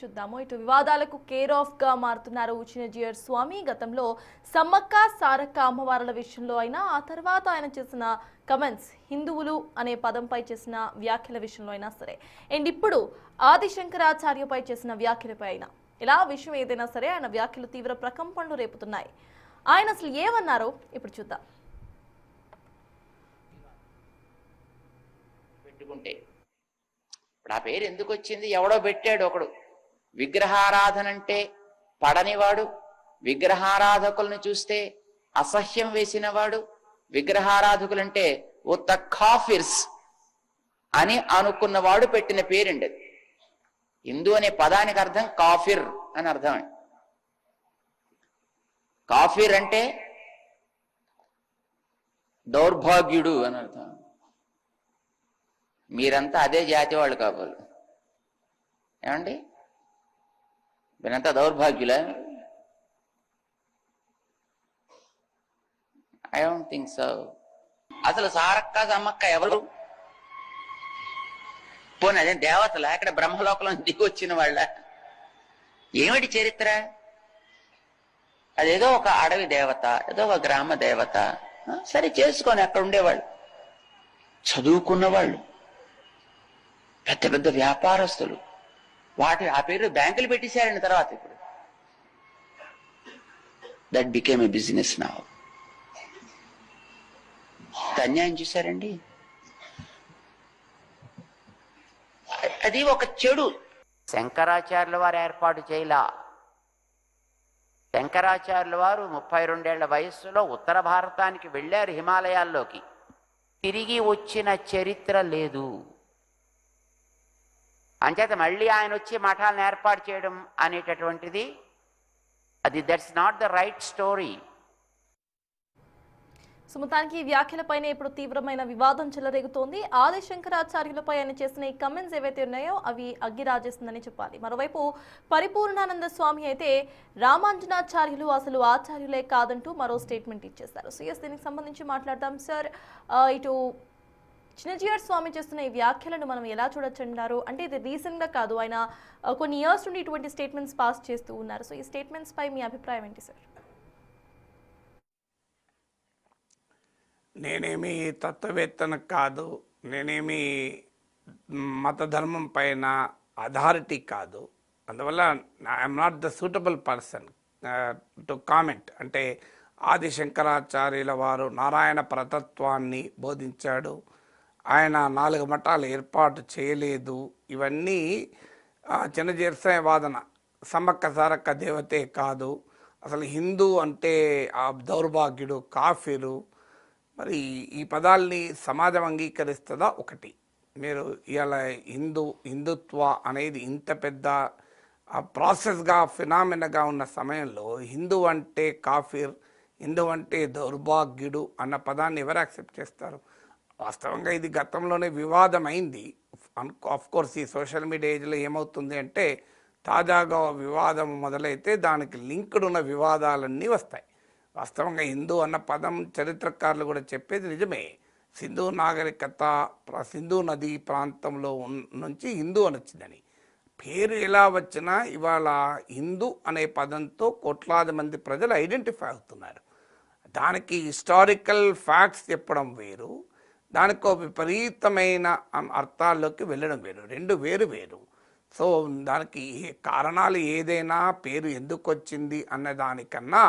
చూద్దాము. ఇటు వివాదాలకు కేర్ ఆఫ్ గా మారుతున్నారు చిన్నజీయర్ స్వామి. గతంలో సమ్మక్క సారక్క అమ్మవార్ల విషయంలో అయినా, ఆ తర్వాత ఆయన చేసిన కమెంట్స్, హిందువులు అనే పదంపై చేసిన వ్యాఖ్యల విషయంలో అయినా సరే, అండ్ ఇప్పుడు ఆదిశంకరాచార్యపై చేసిన వ్యాఖ్యలపై అయినా, ఇలా విషయం ఏదైనా సరే ఆయన వ్యాఖ్యలు తీవ్ర ప్రకంపనలు రేపుతున్నాయి. ఆయన అసలు ఏమన్నారో ఇప్పుడు చూద్దాం. పెట్టుకుంటే ఇప్పుడు ఆ పేరు ఎందుకు వచ్చింది? ఎవడో పెట్టాడు ఒకడు. విగ్రహారాధన అంటే పడనివాడు, విగ్రహారాధకులను చూస్తే అసహ్యం వేసినవాడు, విగ్రహారాధకులంటే ఉత్త కాఫిర్స్ అని అనుకున్నవాడు పెట్టిన పేరండి అది. హిందూ అనే పదానికి అర్థం కాఫిర్ అని అర్థం. కాఫిర్ అంటే దౌర్భాగ్యుడు అని అర్థం. మీరంతా అదే జాతి వాళ్ళు కావాలి. ఏమండి, మీరంతా దౌర్భాగ్యులా? I don't think so. అసలు సారక్క సమ్మక్క ఎవరు? పోనీ అదే దేవతల, అక్కడ బ్రహ్మలోకంలో దిగి వచ్చిన వాళ్ళ? ఏమిటి చరిత్ర? అదేదో ఒక అడవి దేవత, ఏదో ఒక గ్రామ దేవత. సరే చేసుకొని అక్కడ ఉండేవాళ్ళు, చదువుకున్న వాళ్ళు, పెద్ద పెద్ద వ్యాపారస్తులు. ఆ పేరు బ్యాంకులు పెట్టేశారండి. తర్వాత ఇప్పుడు that became a business now. అన్యాయం చూశారండి. అది ఒక చెడు. శంకరాచార్యుల వారు ఏర్పాటు చేయలా. శంకరాచార్యుల వారు 32 ఏళ్ల వయస్సులో ఉత్తర భారతానికి వెళ్ళారు, హిమాలయాల్లోకి. తిరిగి వచ్చిన చరిత్ర లేదు. అంచేత మళ్ళీ ఆయన వచ్చి మఠాలను ఏర్పాటు చేయడం అనేటటువంటిది, that's not the right story. సుమతానికి ఈ వ్యాఖ్యలపైనే ఇప్పుడు తీవ్రమైన వివాదం చెలరేగుతోంది. ఆదిశంకరాచార్యులపై ఆయన చేసిన ఈ కమెంట్స్ ఏవైతే ఉన్నాయో అవి అగ్గి రాజేస్తుందని చెప్పాలి. మరోవైపు పరిపూర్ణానంద స్వామి అయితే రామాంజనాచార్యులు అసలు ఆచార్యులే కాదంటూ మరో స్టేట్మెంట్ ఇచ్చేస్తారు. సో దీనికి సంబంధించి మాట్లాడదాం. సార్, ఇటు చిన్నజీయర్ స్వామి చేస్తున్న ఈ వ్యాఖ్యలను మనం ఎలా చూడొచ్చంటారు? అంటే ఇది రీసెంట్గా కాదు, ఆయన కొన్ని ఇయర్స్ నుండి ఇటువంటి స్టేట్మెంట్స్ పాస్ చేస్తూ ఉన్నారు. సో ఈ స్టేట్మెంట్స్ పై మీ అభిప్రాయం ఏంటి సార్? నేనేమి తత్వవేత్తన కాదు, నేనేమి మత ధర్మం పైన అథారిటీ కాదు. అందువల్ల I'm not the suitable person to comment. అంటే ఆదిశంకరాచార్యుల వారు నారాయణ పరతత్వాన్ని బోధించాడు, ఆయన 4 మఠాలు ఏర్పాటు చేయలేదు. ఇవన్నీ చిన్నజీయర్ వాదన. సమ్మక్క సారక్క దేవతే కాదు, అసలు హిందూ అంటే ఆ దౌర్భాగ్యుడు, కాఫీరు. మరి ఈ పదాల్ని సమాజం అంగీకరిస్తుందా? ఒకటి, మీరు ఇవాళ హిందుత్వ అనేది ఇంత పెద్ద ప్రాసెస్గా, ఫినామినగా ఉన్న సమయంలో హిందూ అంటే కాఫీర్, హిందూ అంటే దౌర్భాగ్యుడు అన్న పదాన్ని ఎవరు యాక్సెప్ట్ చేస్తారు? వాస్తవంగా ఇది గతంలోనే వివాదమైంది. ఆఫ్ కోర్స్ ఈ సోషల్ మీడియా ఏజ్లో ఏమవుతుంది అంటే, తాజాగా వివాదం మొదలైతే దానికి లింక్డ్ ఉన్న వివాదాలన్నీ వస్తాయి. వాస్తవంగా హిందూ అన్న పదం చరిత్రకారులు కూడా చెప్పేది నిజమే. సింధు నాగరికత, సింధు నది ప్రాంతంలో నుంచి హిందూ అని వచ్చిందని. పేరు ఎలా వచ్చినా ఇవాళ హిందూ అనే పదంతో కోట్లాది మంది ప్రజలు ఐడెంటిఫై అవుతున్నారు. దానికి హిస్టారికల్ ఫ్యాక్ట్స్ చెప్పడం వేరు, దానికి విపరీతమైన అర్థాల్లోకి వెళ్ళడం వేరు. రెండు వేరు వేరు. సో దానికి కారణాలు ఏదైనా, పేరు ఎందుకు వచ్చింది అన్న దానికన్నా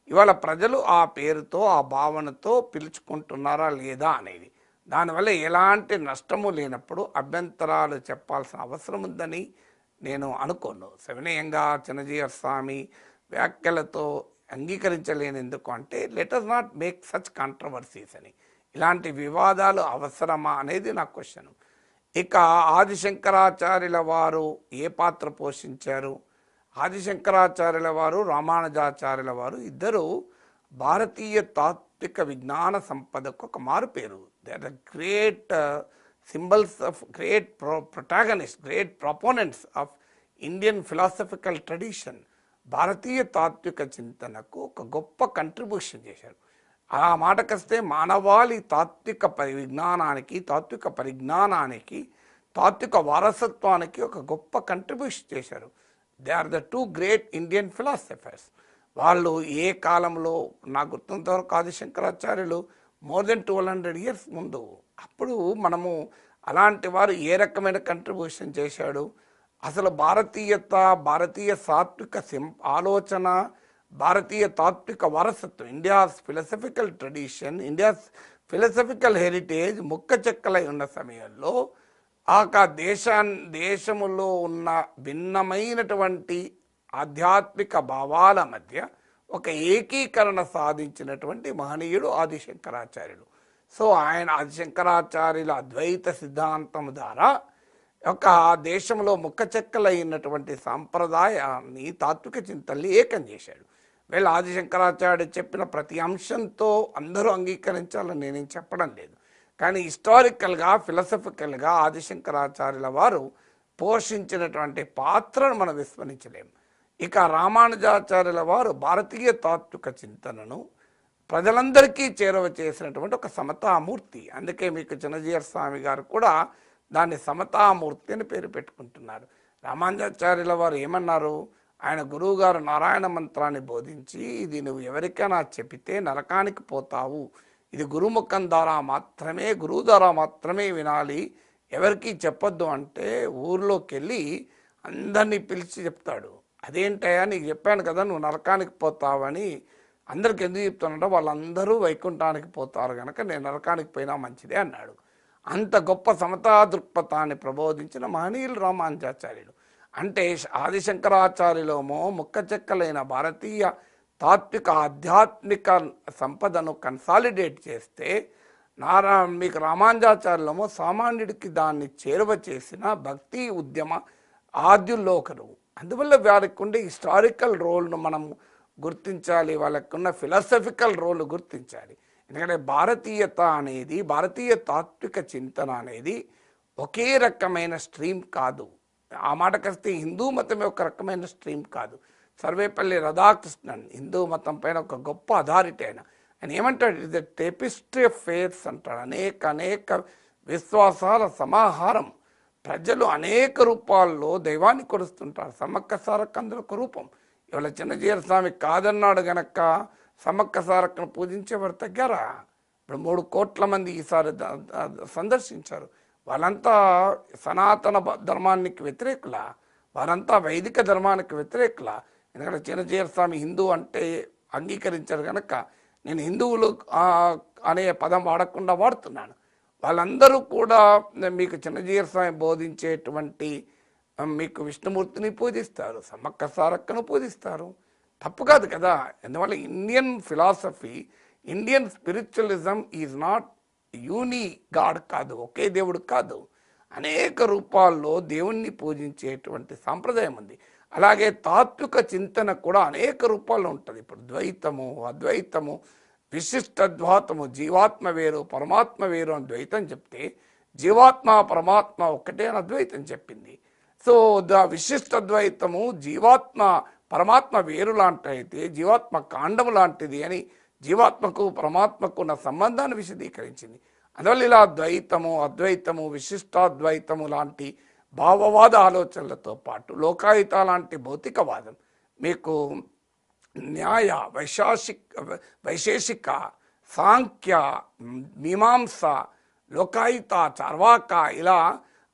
ఇవాళ ప్రజలు ఆ పేరుతో, ఆ భావనతో పిలుచుకుంటున్నారా లేదా అనేది, దానివల్ల ఎలాంటి నష్టము లేనప్పుడు అభ్యంతరాలు చెప్పాల్సిన అవసరం ఉందని నేను అనుకోను. సవినయంగా చిన్నజీయర్ స్వామి వ్యాఖ్యలతో అంగీకరించలేని ఎందుకు అంటే, let us not make such controversies అని. ఇలాంటి వివాదాలు అవసరమా అనేది నా క్వశ్చన్. ఇక ఆదిశంకరాచార్యుల వారు ఏ పాత్ర పోషించారు? ఆదిశంకరాచార్యుల వారు, రామానుజాచార్యుల వారు ఇద్దరు భారతీయ తాత్విక విజ్ఞాన సంపదకు ఒక మారుపేరు. They are the great symbols of, great protagonist, great proponents of Indian philosophical tradition. భారతీయ తాత్విక చింతనకు ఒక గొప్ప కంట్రిబ్యూషన్ చేశారు. ఆ మాటకొస్తే మానవాళి తాత్విక విజ్ఞానానికి, తాత్విక పరిజ్ఞానానికి, తాత్విక వారసత్వానికి ఒక గొప్ప కంట్రిబ్యూషన్ చేశారు. They are the two great Indian philosophers. వాళ్ళు ఏ కాలంలో, నాకు గుర్తున్నంత వరకు ఆదిశంకరాచార్యులు మోర్ దెన్ 1200 years ముందు. అప్పుడు మనము అలాంటి వారు ఏ రకమైన కంట్రిబ్యూషన్ చేశాడు, అసలు భారతీయత, భారతీయ సాత్విక ఆలోచన, భారతీయ తాత్విక వారసత్వం, ఇండియాస్ ఫిలసఫికల్ ట్రెడిషన్, ఇండియాస్ ఫిలసఫికల్ హెరిటేజ్ ముక్క చెక్కలై ఉన్న సమయంలో ఆ దేశములో ఉన్న భిన్నమైనటువంటి ఆధ్యాత్మిక భావాల మధ్య ఒక ఏకీకరణ సాధించినటువంటి మహనీయుడు ఆదిశంకరాచార్యులు. సో ఆయన ఆదిశంకరాచార్యుల అద్వైత సిద్ధాంతం ద్వారా ఒక దేశంలో ముక్క చెక్కలైనటువంటి సాంప్రదాయాన్ని, తాత్విక చింతల్ని ఏకం చేశాడు. వీళ్ళు ఆదిశంకరాచార్యుడు చెప్పిన ప్రతి అంశంతో అందరూ అంగీకరించాలని నేనేం చెప్పడం లేదు, కానీ హిస్టారికల్గా, ఫిలసఫికల్గా ఆదిశంకరాచార్యుల వారు పోషించినటువంటి పాత్రను మనం విస్మరించలేము. ఇక రామానుజాచార్యుల వారు భారతీయ తాత్విక చింతనను ప్రజలందరికీ చేరువ చేసినటువంటి ఒక సమతామూర్తి. అందుకే మీకు చిన్నజీయర్ స్వామి గారు కూడా దాన్ని సమతామూర్తి అని పేరు పెట్టుకుంటున్నారు. రామానుజాచార్యుల వారు ఏమన్నారు, ఆయన గురువు గారు నారాయణ మంత్రాన్ని బోధించి, ఇది నువ్వు ఎవరికైనా చెబితే నరకానికి పోతావు, ఇది గురుముఖం ద్వారా మాత్రమే, గురువు ద్వారా మాత్రమే వినాలి, ఎవరికి చెప్పొద్దు అంటే ఊర్లోకి వెళ్ళి అందరినీ పిలిచి చెప్తాడు. అదేంటయ్యా, నీకు చెప్పాను కదా నువ్వు నరకానికి పోతావని. అందరికి ఎందుకు చెప్తానంటే వాళ్ళందరూ వైకుంఠానికి పోతారు కనుక నేను నరకానికి పోయినా మంచిదే అన్నాడు. అంత గొప్ప సమతా దృక్పథాన్ని ప్రబోధించిన మహనీయులు రామానుజాచార్యులు. అంటే ఆదిశంకరాచార్యులేమో ముక్క చెక్కలైన భారతీయ తాత్విక ఆధ్యాత్మిక సంపదను కన్సాలిడేట్ చేస్తే, మీకు రామానుజాచార్యులేమో సామాన్యుడికి దాన్ని చేరువ చేసిన భక్తి ఉద్యమ ఆద్యుల్లో ఒకరు. అందువల్ల వారికి ఉండే హిస్టారికల్ రోల్ను మనం గుర్తించాలి, వాళ్ళకు ఉన్న ఫిలాసఫికల్ రోల్ గుర్తించాలి. ఎందుకంటే భారతీయత అనేది, భారతీయ తాత్విక చింతన అనేది ఒకే రకమైన స్ట్రీమ్ కాదు. ఆ మాటకొస్తే హిందూ మతమే ఒక రకమైన స్ట్రీమ్ కాదు. సర్వేపల్లి రాధాకృష్ణన్ హిందూ మతం పైన ఒక గొప్ప అథారిటీ ఆయన ఏమంటాడు, ఇది టెపిస్ట్రీ ఆఫ్ ఫేత్స్ అంటాడు. అనేక విశ్వాసాల సమాహారం. ప్రజలు అనేక రూపాల్లో దైవాన్ని కొలుస్తుంటారు. సమ్మక్క సారక్క అందులో ఒక రూపం. ఇవాళ చిన్నజీయర్ స్వామి కాదన్నాడు గనక సమ్మక్క సారక్కను పూజించేవారు తగ్గారా? ఇప్పుడు 3 కోట్ల మంది ఈసారి సందర్శించారు. వాళ్ళంతా సనాతన ధర్మానికి వ్యతిరేకులా? వారంతా వైదిక ధర్మానికి వ్యతిరేకులా? ఎందుకంటే చిన్నజీయర్ స్వామి హిందూ అంటే అంగీకరించారు కనుక నేను హిందువులు అనే పదం వాడకుండా వాడుతున్నాను. వాళ్ళందరూ కూడా మీకు చిన్నజీయర్ స్వామి బోధించేటువంటి మీకు విష్ణుమూర్తిని పూజిస్తారు, సమ్మక్క సారక్కను పూజిస్తారు. తప్పు కాదు కదా. అందువల్ల Indian philosophy, Indian spiritualism is not uni God కాదు, ఒకే దేవుడు కాదు. అనేక రూపాల్లో దేవుణ్ణి పూజించేటువంటి సాంప్రదాయం ఉంది. అలాగే తాత్విక చింతన కూడా అనేక రూపాల్లో ఉంటుంది. ఇప్పుడు ద్వైతము, అద్వైతము, విశిష్టద్వైతము, జీవాత్మ వేరు పరమాత్మ వేరు అని ద్వైతం చెప్తే, జీవాత్మ పరమాత్మ ఒక్కటే అని అద్వైతం చెప్పింది. సో విశిష్టద్వైతము జీవాత్మ పరమాత్మ వేరు లాంటిదైతే జీవాత్మ కాండము లాంటిది అని జీవాత్మకు పరమాత్మకు ఉన్న సంబంధాన్ని విశదీకరించింది. అందువల్ల ఇలా ద్వైతము, అద్వైతము, విశిష్టాద్వైతము లాంటి భావవాద ఆలోచనలతో పాటు లోకాయుత లాంటి భౌతికవాదం, మీకు న్యాయ, వైశేషిక, సాంఖ్య, మీమాంస, లోకాయుత, చార్వాక, ఇలా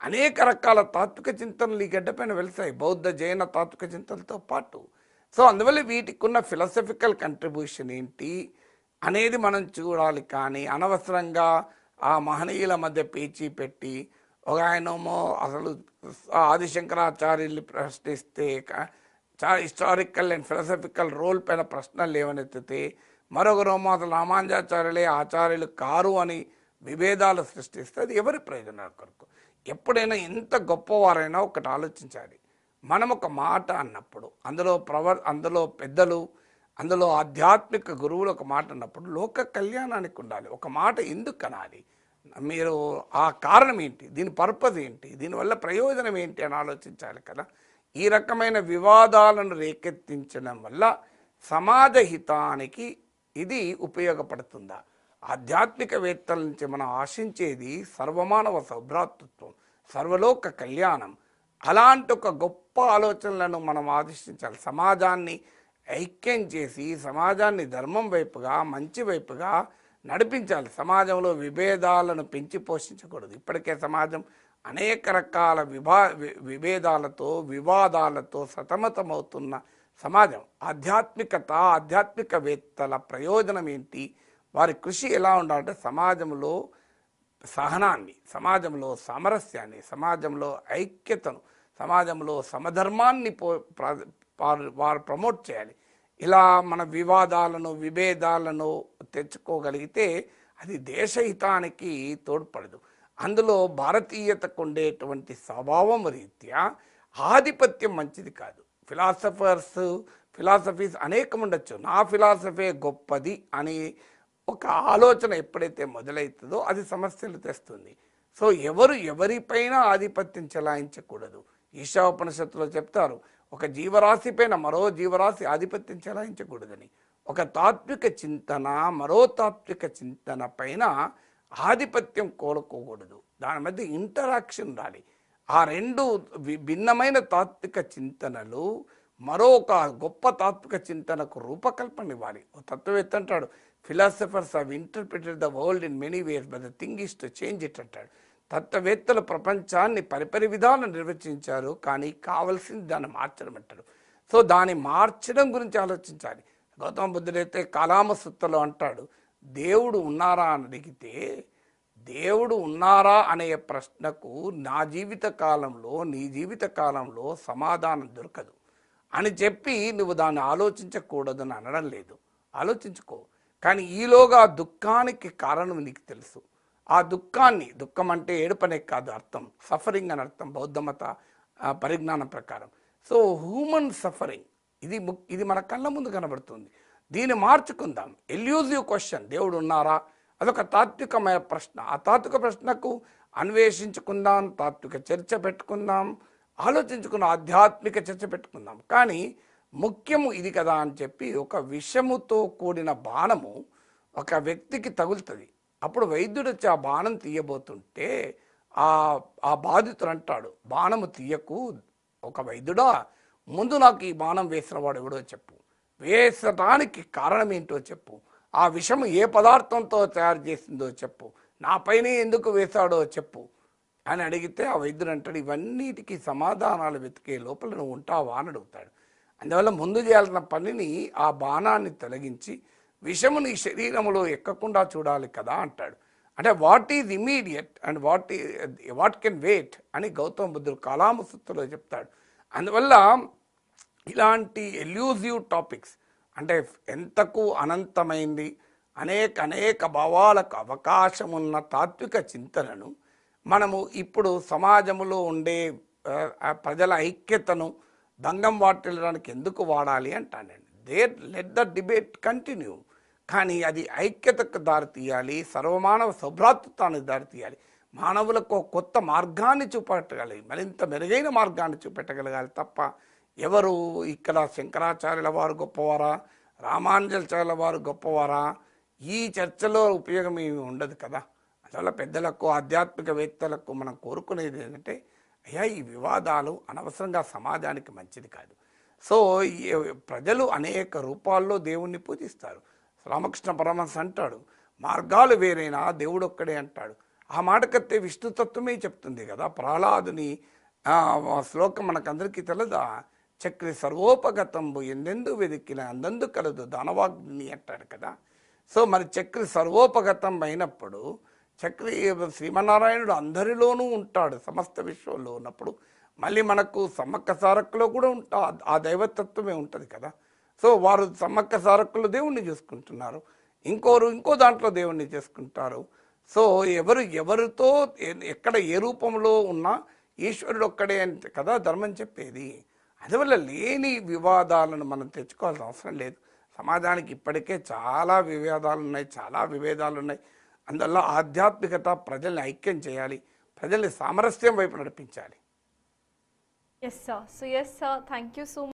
అనేక రకాల తాత్విక చింతనలు ఈ గడ్డపైన వెళ్తాయి, బౌద్ధ జైన తాత్విక చింతనలతో పాటు. సో అందువల్ల వీటికి ఉన్న ఫిలాసఫికల్ కంట్రిబ్యూషన్ ఏంటి అనేది మనం చూడాలి. కానీ అనవసరంగా ఆ మహనీయుల మధ్య పేచీ పెట్టి, ఒక ఆయనేమో అసలు ఆదిశంకరాచార్యుల్ని ప్రశ్నిస్తే హిస్టారికల్ అండ్ ఫిలాసఫికల్ రోల్ పైన ప్రశ్నలు లేవనెత్తితే, మరొకరేమో అసలు రామానుజాచార్యులే ఆచార్యులు కారు అని విభేదాలు సృష్టిస్తే అది ఎవరి ప్రయోజనాల కొరకు? ఎప్పుడైనా ఎంత గొప్పవారైనా ఒకటి ఆలోచించాలి. మనం ఒక మాట అన్నప్పుడు అందులో పెద్దలు, అందులో ఆధ్యాత్మిక గురువులు ఒక మాట అన్నప్పుడు లోక కళ్యాణానికి ఉండాలి. ఒక మాట ఎందుకు అనాలి, మీరు ఆ కారణం ఏంటి, దీని పర్పస్ ఏంటి, దీనివల్ల ప్రయోజనం ఏంటి అని ఆలోచించాలి కదా. ఈ రకమైన వివాదాలను రేకెత్తించడం వల్ల సమాజ హితానికి ఇది ఉపయోగపడుతుందా? ఆధ్యాత్మికవేత్తల నుంచి మనం ఆశించేది సర్వమానవ సౌభ్రాతృత్వం, సర్వలోక కళ్యాణం. అలాంటి ఒక గొప్ప ఆలోచనలను మనం ఆవిష్టించాలి. సమాజాన్ని ఐక్యం చేసి సమాజాన్ని ధర్మం వైపుగా, మంచి వైపుగా నడిపించాలి. సమాజంలో విభేదాలను పెంచి పోషించకూడదు. ఇప్పటికే సమాజం అనేక రకాల విభేదాలతో, వివాదాలతో సతమతమవుతున్న సమాజం. ఆధ్యాత్మికవేత్తల ప్రయోజనం ఏంటి, వారి కృషి ఎలా ఉండాలంటే సమాజంలో సహనాన్ని, సమాజంలో సామరస్యాన్ని, సమాజంలో ఐక్యతను, సమాజంలో సమధర్మాన్ని వారు ప్రమోట్ చేయాలి. ఇలా మన విభేదాలను తెచ్చుకోగలిగితే అది దేశహితానికి తోడ్పడదు. అందులో భారతీయతకు ఉండేటువంటి స్వభావం రీత్యా ఆధిపత్యం మంచిది కాదు. ఫిలాసఫీస్ అనేకం ఉండొచ్చు. నా ఫిలాసఫీ గొప్పది అని ఒక ఆలోచన ఎప్పుడైతే మొదలవుతుందో అది సమస్యలు తెస్తుంది. సో ఎవరిపైన ఆధిపత్యం చెలాయించకూడదు. ఈశాోపనిషత్తులో చెప్తారు, ఒక జీవరాశి పైన మరో జీవరాశి ఆధిపత్యం చెలాయించకూడదని. ఒక తాత్విక చింతన మరో తాత్విక చింతన పైన ఆధిపత్యం కోరుకోకూడదు. దాని మధ్య ఇంటరాక్షన్ ఉండాలి. ఆ రెండు భిన్నమైన తాత్విక చింతనలు మరొక గొప్ప తాత్విక చింతనకు రూపకల్పన ఇవ్వాలి. తత్వవేత్త అంటాడు, philosophers have interpreted the world in many ways but the thing is to change it అంటాడు. తత్వవేత్తలు ప్రపంచాన్ని పరిపరి విధాలు నిర్వచించారు, కానీ కావలసింది దాన్ని మార్చడం అంటాడు. సో దాన్ని మార్చడం గురించి ఆలోచించాలి. గౌతమ బుద్ధుడైతే కాలామసుత్తలో అంటాడు, దేవుడు ఉన్నారా అని అడిగితే దేవుడు ఉన్నారా అనే ప్రశ్నకు నా జీవిత కాలంలో నీ జీవిత కాలంలో సమాధానం దొరకదు అని చెప్పి నువ్వు దాన్ని ఆలోచించకూడదని అనడం లేదు. ఆలోచించుకో, కానీ ఈలోగా దుఃఖానికి కారణం నీకు తెలుసు. ఆ దుఃఖం అంటే ఏడుపనే కాదు అర్థం, సఫరింగ్ అని అర్థం బౌద్ధమత పరిజ్ఞానం ప్రకారం. సో హ్యూమన్ సఫరింగ్ ఇది మన కళ్ళ ముందు కనబడుతుంది. దీన్ని మార్చుకుందాం. ఎల్యూజివ్ క్వశ్చన్, దేవుడు ఉన్నారా, అదొక తాత్వికమైన ప్రశ్న. ఆ తాత్విక ప్రశ్నకు అన్వేషించుకుందాం, తాత్విక చర్చ పెట్టుకుందాం, ఆలోచించుకున్న ఆధ్యాత్మిక చర్చ పెట్టుకుందాం. కానీ ముఖ్యము ఇది కదా అని చెప్పి ఒక విషముతో కూడిన బాణము ఒక వ్యక్తికి తగులుతుంది. అప్పుడు వైద్యుడు వచ్చి ఆ బాణం తీయబోతుంటే ఆ బాధితుడు అంటాడు, బాణము తీయకు, ఒక వైద్యుడా ముందు నాకు ఈ బాణం వేసిన వాడు ఎవడో చెప్పు, వేసడానికి కారణం ఏంటో చెప్పు, ఆ విషము ఏ పదార్థంతో తయారు చేసిందో చెప్పు, నా పైన ఎందుకు వేశాడో చెప్పు అని అడిగితే ఆ వైద్యుడు అంటాడు, ఇవన్నిటికీ సమాధానాలు వెతికే లోపల నువ్వు ఉంటావా అని అడుగుతాడు. అందువల్ల ముందు చేయాల్సిన పనిని ఆ బాణాన్ని తొలగించి విషము నీ శరీరంలో ఎక్కకుండా చూడాలి కదా అంటాడు. అంటే what is immediate and what can wait అని గౌతమ బుద్ధుడు కాలామసుత్తులో చెప్తాడు. అందువల్ల ఇలాంటి ఎల్యూజివ్ టాపిక్స్ అంటే ఎంతకు అనంతమైంది అనేక భావాలకు అవకాశం ఉన్న తాత్విక చింతనను మనము ఇప్పుడు సమాజంలో ఉండే ప్రజల ఐక్యతను భంగం వాటిల్లడానికి ఎందుకు వాడాలి అంటానండి. లెట్ ద డిబేట్ కంటిన్యూ, కానీ అది ఐక్యతకు దారితీయాలి, సర్వమానవ సౌభ్రాతృత్వానికి దారితీయాలి, మానవులకు కొత్త మార్గాన్ని చూపెట్టగలిగి మరింత మెరుగైన మార్గాన్ని చూపెట్టగలగాలి తప్ప ఎవరు ఇక్కడ శంకరాచార్యుల వారు గొప్పవారా, రామానుజాచార్యుల వారు గొప్పవారా, ఈ చర్చలో ఉపయోగం ఏమి ఉండదు కదా. అందువల్ల పెద్దలకు ఆధ్యాత్మికవేత్తలకు మనం కోరుకునేది ఏంటంటే, అయ్యా ఈ వివాదాలు అనవసరంగా సమాజానికి మంచిది కాదు. సో ప్రజలు అనేక రూపాల్లో దేవుణ్ణి పూజిస్తారు. రామకృష్ణ పరమహంస అంటాడు, మార్గాలు వేరైనా దేవుడు ఒక్కడే అంటాడు. ఆ మాటకత్తే విష్ణుతత్వమే చెప్తుంది కదా. ప్రహ్లాదుని శ్లోకం మనకందరికీ తెలదా, చక్రి సర్వోపగతంబు ఎందెందు వెదికిన అందందు కలదు దానవాగ్ని అంటాడు కదా. సో మరి చక్రి సర్వోపగతం అయినప్పుడు చక్రి శ్రీమన్నారాయణుడు అందరిలోనూ ఉంటాడు, సమస్త విశ్వంలో ఉన్నప్పుడు మళ్ళీ మనకు సమ్మక్క సారక్కులో కూడా ఆ దైవతత్వమే ఉంటుంది కదా. సో వారు సమ్మక్క సారక్కులు దేవుణ్ణి చూసుకుంటున్నారు, ఇంకో దాంట్లో దేవుణ్ణి చేసుకుంటారు. సో ఎవరితో ఎక్కడ ఏ రూపంలో ఉన్నా ఈశ్వరుడు ఒక్కడే అంటే కదా ధర్మం చెప్పేది. అందువల్ల లేని వివాదాలను మనం తెచ్చుకోవాల్సిన అవసరం లేదు. సమాజానికి ఇప్పటికే చాలా విభేదాలు ఉన్నాయి. అందువల్ల ఆధ్యాత్మికత ప్రజల్ని ఐక్యం చేయాలి, ప్రజల్ని సామరస్యం వైపు నడిపించాలి. Yes, sir. So, yes, sir. Thank you so much.